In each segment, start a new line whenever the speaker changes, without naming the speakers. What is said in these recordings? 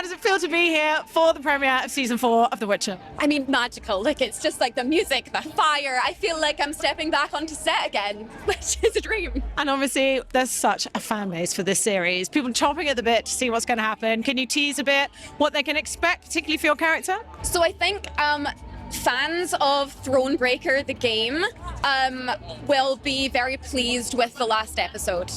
how does it feel to be here for the premiere of season 4 of The Witcher?
I mean, magical. Like, it's just like the music, the fire. I feel like I'm stepping back onto set again, which is a dream.
And obviously, there's such a fan base for this series. People chomping at the bit to see what's going to happen. Can you tease a bit what they can expect, particularly for your character?
So I think fans of Thronebreaker, the game, will be very pleased with the last episode,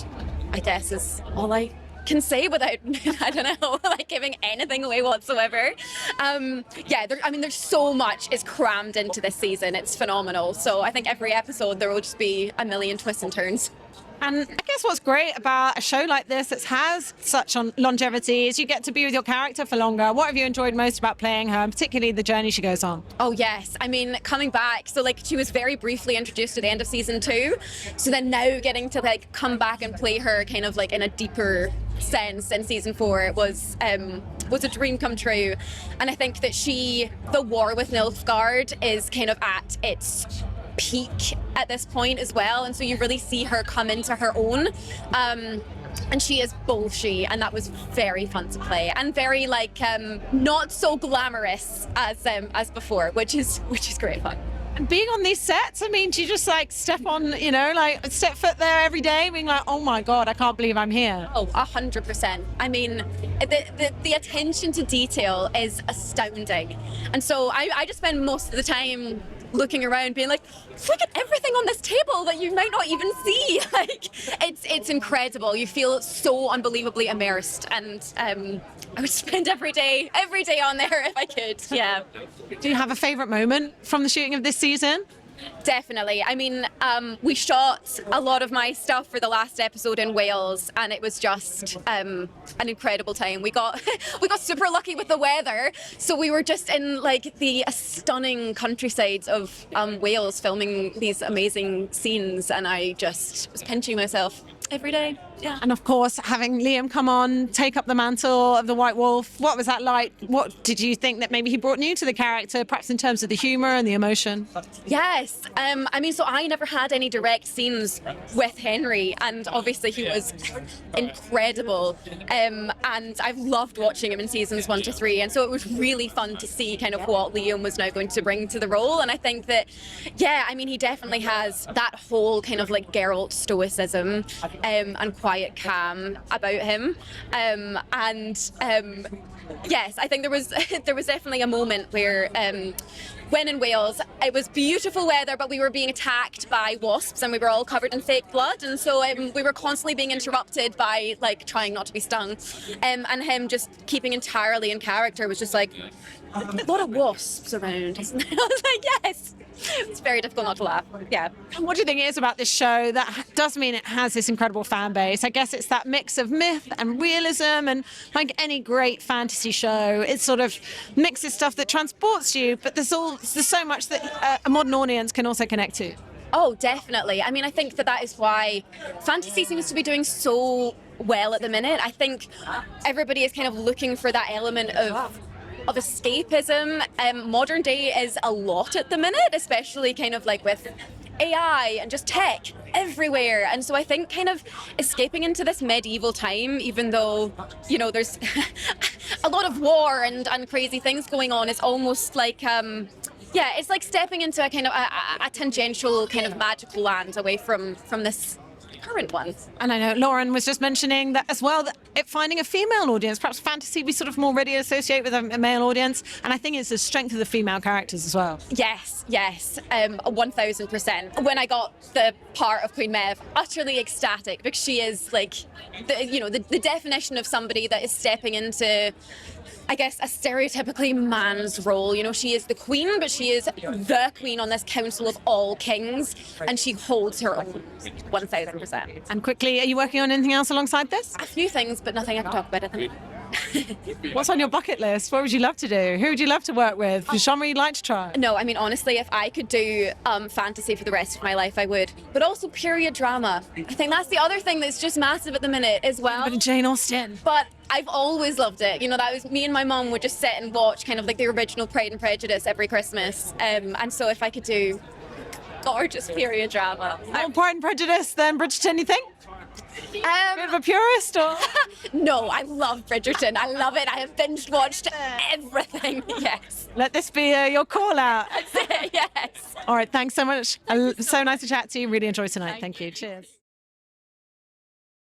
I guess is all I can say without, I don't know, like giving anything away whatsoever. There's so much is crammed into this season. It's phenomenal. So I think every episode there will just be a million twists and turns.
And I guess what's great about a show like this that has such longevity is you get to be with your character for longer. What have you enjoyed most about playing her, and particularly the journey she goes on?
Oh, yes. I mean, coming back, so like she was very briefly introduced at the end of season 2. So then now getting to like come back and play her kind of like in a deeper sense in season 4 was a dream come true. And I think that the war with Nilfgaard is kind of at its peak at this point as well, and so you really see her come into her own, and she is bolshy, and that was very fun to play and very like not so glamorous as before, which is great fun.
And being on these sets, I mean, do you just like step on, like step foot there every day, being like, oh my God, I can't believe I'm here?
Oh, 100%. I mean, the attention to detail is astounding. And so I just spend most of the time looking around being like, look at everything on this table that you might not even see. Like, it's incredible. You feel so unbelievably immersed, and I would spend every day on there if I could. Yeah.
Do you have a favorite moment from the shooting of this season?
Definitely. I mean, we shot a lot of my stuff for the last episode in Wales, and it was just an incredible time. We got super lucky with the weather, so we were just in like the stunning countryside of Wales filming these amazing scenes, and I just was pinching myself every day. Yeah.
And of course, having Liam come on, take up the mantle of the White Wolf, what was that like? What did you think that maybe he brought new to the character, perhaps in terms of the humour and the emotion?
Yes. I mean, so I never had any direct scenes with Henry, and obviously he was incredible. And I've loved watching him in seasons 1 to 3, and so it was really fun to see kind of what Liam was now going to bring to the role. And I think that, yeah, I mean, he definitely has that whole kind of like Geralt stoicism and quiet calm about him. Yes, I think there was definitely a moment where when in Wales, it was beautiful weather, but we were being attacked by wasps and we were all covered in fake blood, and so we were constantly being interrupted by like trying not to be stung, and him just keeping entirely in character was just like, a lot of wasps around, isn't there? I was like, yes. It's very difficult not to laugh. Yeah.
And what do you think it is about this show that does mean it has this incredible fan base? I guess it's that mix of myth and realism, and like any great fantasy show, it sort of mixes stuff that transports you, but there's so much that a modern audience can also connect to.
Oh, definitely. I mean, I think that is why fantasy seems to be doing so well at the minute. I think everybody is kind of looking for that element of escapism. Modern day is a lot at the minute, especially kind of like with AI and just tech everywhere. And so I think kind of escaping into this medieval time, even though, there's a lot of war and crazy things going on, is almost like, it's like stepping into a kind of a tangential kind of magical land away from this current ones.
And I know Lauren was just mentioning that as well, that finding a female audience, perhaps fantasy we sort of more ready to associate with a male audience, and I think it's the strength of the female characters as well.
Yes, 1000%. When I got the part of Queen Maeve, utterly ecstatic, because she is like the definition of somebody that is stepping into, I guess, a stereotypically man's role. She is the queen, but she is the queen on this council of all kings, and she holds her own 1000%.
And quickly, are you working on anything else alongside this?
A few things, but nothing I can talk about at the moment.
What's on your bucket list? What would you love to do? Who would you love to work with? Genre you'd like to try?
No, I mean, honestly, if I could do fantasy for the rest of my life, I would. But also period drama. I think that's the other thing that's just massive at the minute as well.
A bit of Jane Austen.
But I've always loved it. That was me and my mum would just sit and watch kind of like the original Pride and Prejudice every Christmas. And so if I could do gorgeous period drama.
More Pride and Prejudice than Bridgerton, you think? Bit of a purist, or?
No, I love Bridgerton. I love it. I have binge watched everything. Yes.
Let this be your call out.
That's it. Yes.
All right, thanks so much. So nice to chat to you. Really enjoyed tonight. Thank you. Cheers.